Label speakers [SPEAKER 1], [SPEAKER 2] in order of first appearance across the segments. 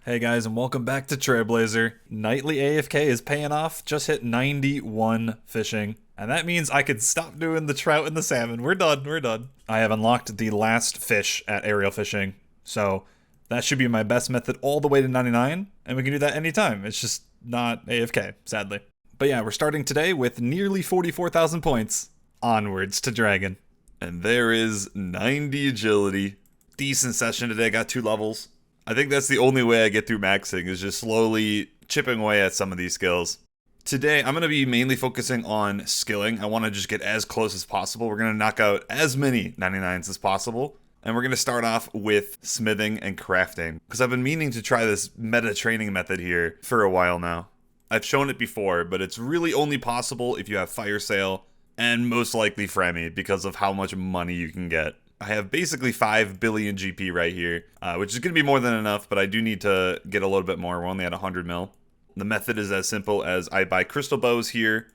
[SPEAKER 1] Hey guys, and welcome back to Trailblazer. Nightly AFK is paying off. Just hit 91 fishing. And that means I could stop doing the trout and the salmon. We're done. I have unlocked the last fish at aerial fishing. So that should be my best method all the way to 99. And we can do that anytime. It's just not AFK, sadly. But yeah, we're starting today with nearly 44,000 points. Onwards to Dragon. And there is 90 agility. Decent session today, got 2 levels. I think that's the only way I get through maxing, is just slowly chipping away at some of these skills. Today, I'm going to be mainly focusing on skilling. I want to just get as close as possible. We're going to knock out as many 99s as possible. And we're going to start off with smithing and crafting, because I've been meaning to try this meta training method here for a while now. I've shown it before, but it's really only possible if you have fire sale and most likely Fremi, because of how much money you can get. I have basically 5 billion GP right here, which is going to be more than enough, but I do need to get a little bit more. We're only at 100 mil. The method is as simple as I buy crystal bows here,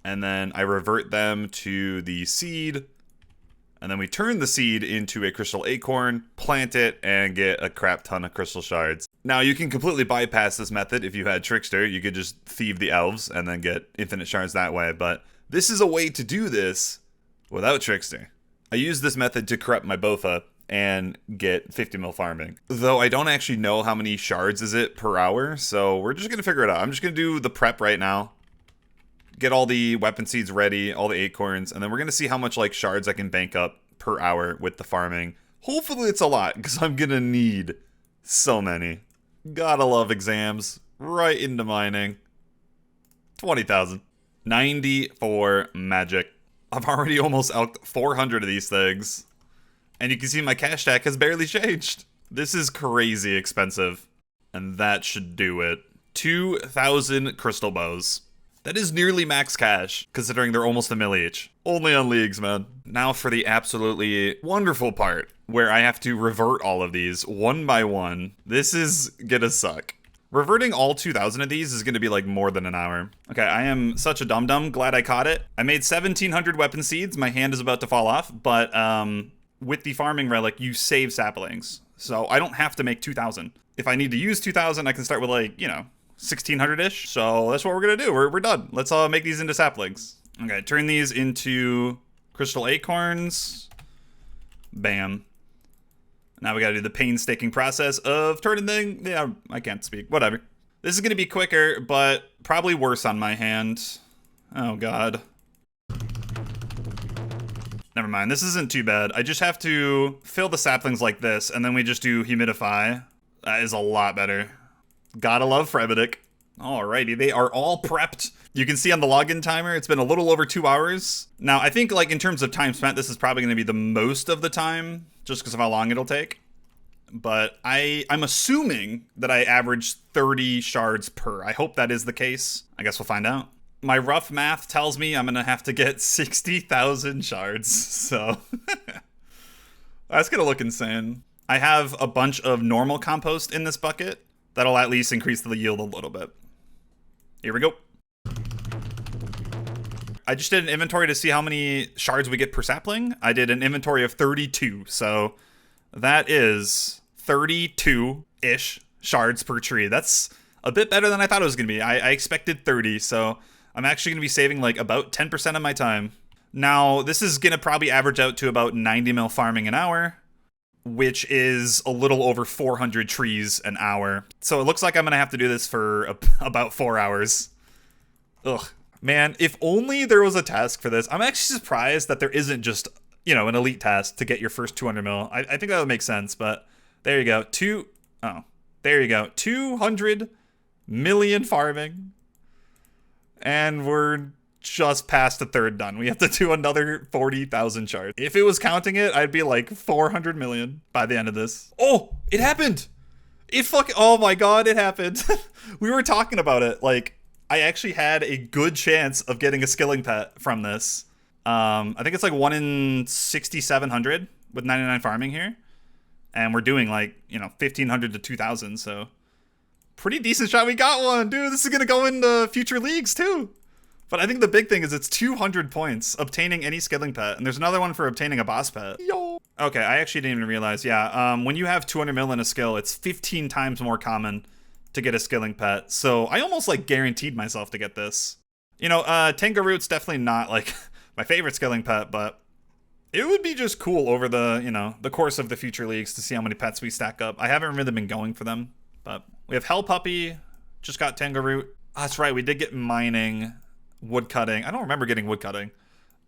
[SPEAKER 1] and then I revert them to the seed, and then we turn the seed into a crystal acorn, plant it, and get a crap ton of crystal shards. Now, you can completely bypass this method if you had Trickster. You could just thieve the elves and then get infinite shards that way, but this is a way to do this without Trickster. I use this method to corrupt my Bofa and get 50 mil farming. Though I don't actually know how many shards is it per hour, so we're just going to figure it out. I'm just going to do the prep right now. Get all the weapon seeds ready, all the acorns, and then we're going to see how much like shards I can bank up per hour with the farming. Hopefully it's a lot, because I'm going to need so many. Gotta love exams. Right into mining. 20,000. 94 magic. I've already almost out 400 of these things. And you can see my cash stack has barely changed. This is crazy expensive. And that should do it. 2,000 crystal bows. That is nearly max cash, considering they're almost a mil each. Only on leagues, man. Now for the absolutely wonderful part, where I have to revert all of these one by one. This is gonna suck. Reverting all 2,000 of these is going to be like more than an hour. Okay, I am such a dum-dum. Glad I caught it. I made 1,700 weapon seeds. My hand is about to fall off, but with the farming relic, you save saplings. So I don't have to make 2,000. If I need to use 2,000, I can start with like, 1,600-ish. So that's what we're going to do. We're done. Let's make these into saplings. Okay, turn these into crystal acorns. Bam. Now we gotta do the painstaking process of turning things. Yeah, I can't speak. Whatever. This is gonna be quicker, but probably worse on my hand. Oh god. Never mind, this isn't too bad. I just have to fill the saplings like this, and then we just do humidify. That is a lot better. Gotta love Reverting. Alrighty, they are all prepped. You can see on the login timer, it's been a little over 2 hours. Now, I think like in terms of time spent, this is probably gonna be the most of the time, just because of how long it'll take. But I'm assuming that I average 30 shards per. I hope that is the case. I guess we'll find out. My rough math tells me I'm gonna have to get 60,000 shards, so that's gonna look insane. I have a bunch of normal compost in this bucket. That'll at least increase the yield a little bit. Here we go. I just did an inventory to see how many shards we get per sapling. I did an inventory of 32, so that is 32-ish shards per tree. That's a bit better than I thought it was going to be. I expected 30, so I'm actually going to be saving like about 10% of my time. Now, this is going to probably average out to about 90 mil farming an hour, which is a little over 400 trees an hour. So it looks like I'm going to have to do this for about 4 hours. Ugh. Man, if only there was a task for this. I'm actually surprised that there isn't just, an elite task to get your first 200 mil. I think that would make sense, but there you go. There you go. 200 million farming. And we're just past a third done. We have to do another 40,000 shards. If it was counting it, I'd be like 400 million by the end of this. Oh, it happened. Oh my god, it happened. We were talking about it. Like, I actually had a good chance of getting a skilling pet from this. I think it's like 1 in 6,700 with 99 farming here. And we're doing like, 1,500 to 2,000. So pretty decent shot. We got one, dude. This is going to go into future leagues too. But I think the big thing is it's 200 points obtaining any skilling pet. And there's another one for obtaining a boss pet. Yo. Okay, I actually didn't even realize. Yeah, when you have 200 mil in a skill, it's 15 times more common to get a skilling pet. So I almost like guaranteed myself to get this. You know, Tangaroot's definitely not like my favorite skilling pet, but it would be just cool over the, you know, the course of the future leagues to see how many pets we stack up. I haven't really been going for them, but we have Hell Puppy, just got Tangaroot. Oh, that's right, we did get mining, woodcutting. I don't remember getting woodcutting.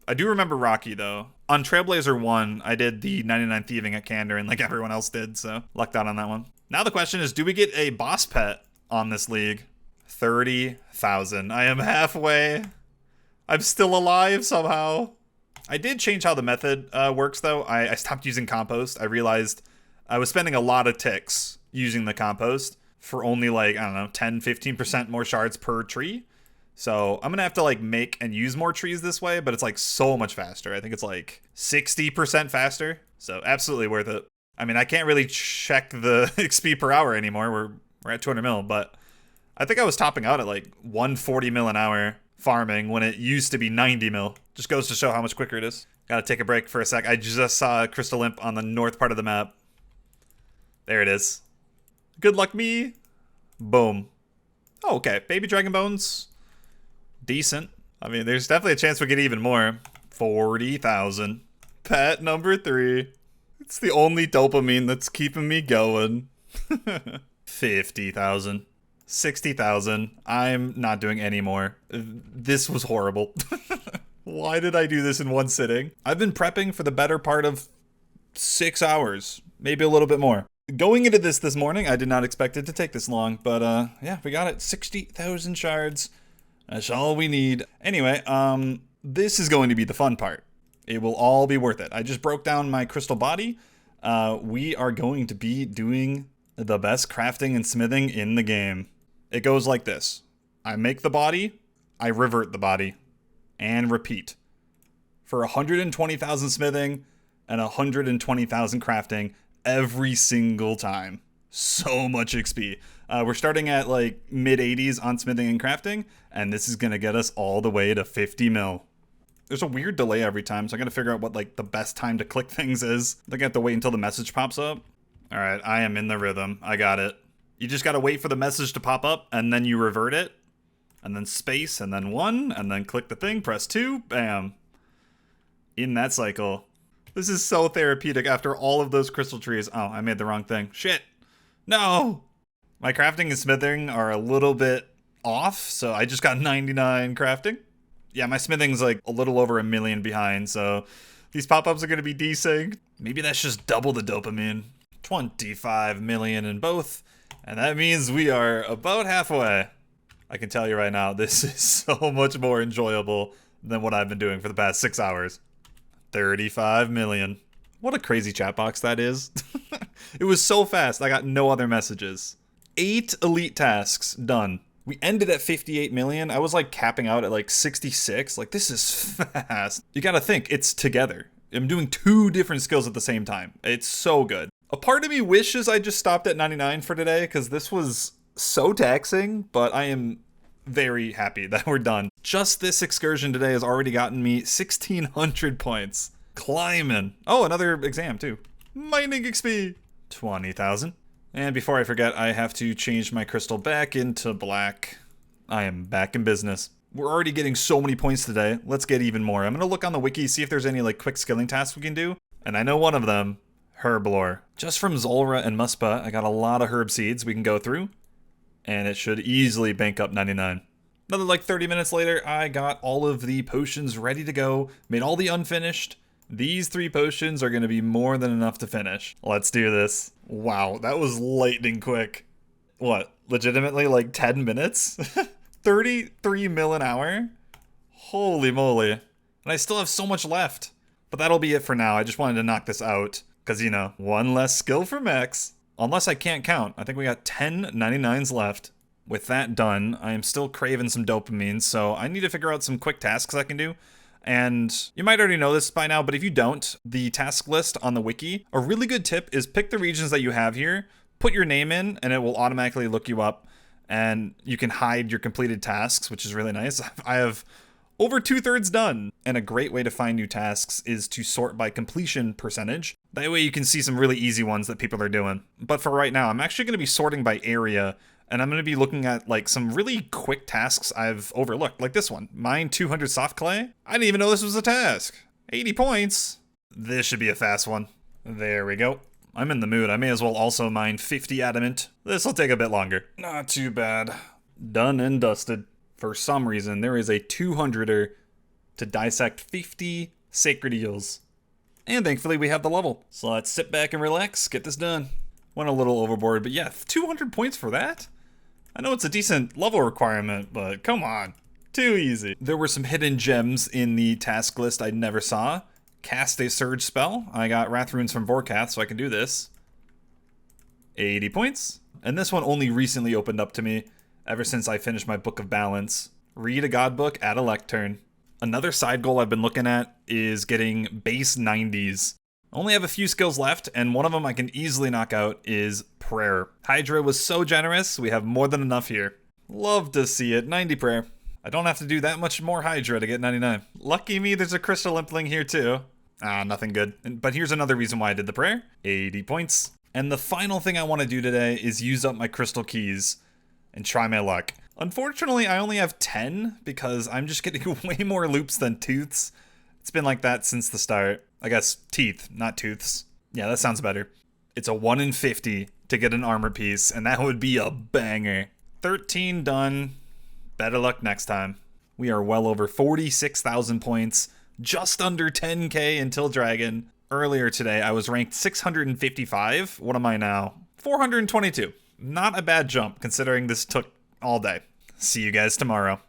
[SPEAKER 1] I do remember Rocky, though. On Trailblazer 1, I did the 99 thieving at Candor, like everyone else did, so lucked out on that one. Now the question is, do we get a boss pet on this league? 30,000. I am halfway. I'm still alive somehow. I did change how the method works, though. I stopped using compost. I realized I was spending a lot of ticks using the compost for only, like, I don't know, 10, 15% more shards per tree. So I'm gonna have to like make and use more trees this way, but it's like so much faster. I think it's like 60% faster. So absolutely worth it. I mean, I can't really check the XP per hour anymore. We're at 200 mil, but I think I was topping out at like 140 mil an hour farming when it used to be 90 mil. Just goes to show how much quicker it is. Gotta take a break for a sec. I just saw a crystal imp on the north part of the map. There it is. Good luck me. Boom. Oh, okay. Baby dragon bones. Decent. I mean, there's definitely a chance we get even more. 40,000. Pet number 3. It's the only dopamine that's keeping me going. 50,000. 60,000. I'm not doing any more. This was horrible. Why did I do this in one sitting? I've been prepping for the better part of 6 hours. Maybe a little bit more. Going into this morning, I did not expect it to take this long. But yeah, we got it. 60,000 shards. That's all we need. Anyway, this is going to be the fun part. It will all be worth it. I just broke down my crystal body. We are going to be doing the best crafting and smithing in the game. It goes like this. I make the body, I revert the body, and repeat. For 120,000 smithing and 120,000 crafting every single time. So much XP. We're starting at like mid 80s on smithing and crafting, and this is gonna get us all the way to 50 mil. There's a weird delay every time, so I gotta figure out what like the best time to click things is. I think I have to wait until the message pops up. All right, I am in the rhythm. I got it. You just gotta wait for the message to pop up, and then you revert it, and then space, and then 1, and then click the thing, press 2, bam. In that cycle. This is so therapeutic after all of those crystal trees. Oh, I made the wrong thing. Shit. No! My crafting and smithing are a little bit off, so I just got 99 crafting. Yeah, my smithing's like a little over 1 million behind, so these pop-ups are going to be desync. Maybe that's just double the dopamine. 25 million in both, and that means we are about halfway. I can tell you right now, this is so much more enjoyable than what I've been doing for the past 6 hours. 35 million. What a crazy chat box that is. It was so fast, I got no other messages. 8 elite tasks done. We ended at 58 million. I was like capping out at like 66. Like, this is fast. You gotta think, it's together. I'm doing 2 different skills at the same time. It's so good. A part of me wishes I just stopped at 99 for today, because this was so taxing, but I am very happy that we're done. Just this excursion today has already gotten me 1,600 points. Climbing. Oh, another exam too. Mining XP. 20,000. And before I forget, I have to change my crystal back into black. I am back in business. We're already getting so many points today. Let's get even more. I'm gonna look on the wiki, see if there's any like quick skilling tasks we can do. And I know one of them, herblore. Just from Zolra and Muspa, I got a lot of herb seeds we can go through. And it should easily bank up 99. Another like 30 minutes later, I got all of the potions ready to go. Made all the unfinished. These 3 potions are going to be more than enough to finish. Let's do this. Wow, that was lightning quick. What, legitimately like 10 minutes? 33 mil an hour? Holy moly. And I still have so much left. But that'll be it for now. I just wanted to knock this out. Because, you know, one less skill for Max. Unless I can't count. I think we got 10 99s left. With that done, I am still craving some dopamine, so I need to figure out some quick tasks I can do. And you might already know this by now, but if you don't, the task list on the wiki, a really good tip is pick the regions that you have here, put your name in, and it will automatically look you up. And you can hide your completed tasks, which is really nice. I have Over 2/3 done. And a great way to find new tasks is to sort by completion percentage. That way you can see some really easy ones that people are doing. But for right now, I'm actually going to be sorting by area, and I'm going to be looking at like some really quick tasks I've overlooked, like this one. Mine 200 soft clay. I didn't even know this was a task. 80 points. This should be a fast one. There we go. I'm in the mood. I may as well also mine 50 adamant. This will take a bit longer. Not too bad. Done and dusted. For some reason, there is a 200er to dissect 50 sacred eels. And thankfully we have the level. So let's sit back and relax, get this done. Went a little overboard, but yeah, 200 points for that? I know it's a decent level requirement, but come on. Too easy. There were some hidden gems in the task list I never saw. Cast a surge spell. I got Wrath Runes from Vorkath, so I can do this. 80 points. And this one only recently opened up to me, ever since I finished my Book of Balance. Read a god book at a lectern. Another side goal I've been looking at is getting base 90s. I only have a few skills left, and one of them I can easily knock out is Prayer. Hydra was so generous, we have more than enough here. Love to see it. 90 Prayer. I don't have to do that much more Hydra to get 99. Lucky me, there's a Crystal Impling here too. Ah, nothing good. But here's another reason why I did the Prayer. 80 points. And the final thing I want to do today is use up my crystal keys and try my luck. Unfortunately, I only have 10 because I'm just getting way more loops than tooths. It's been like that since the start. I guess teeth, not tooths. Yeah, that sounds better. It's a 1 in 50 to get an armor piece, and that would be a banger. 13 done. Better luck next time. We are well over 46,000 points, just under 10k until Dragon. Earlier today, I was ranked 655. What am I now? 422. Not a bad jump, considering this took all day. See you guys tomorrow.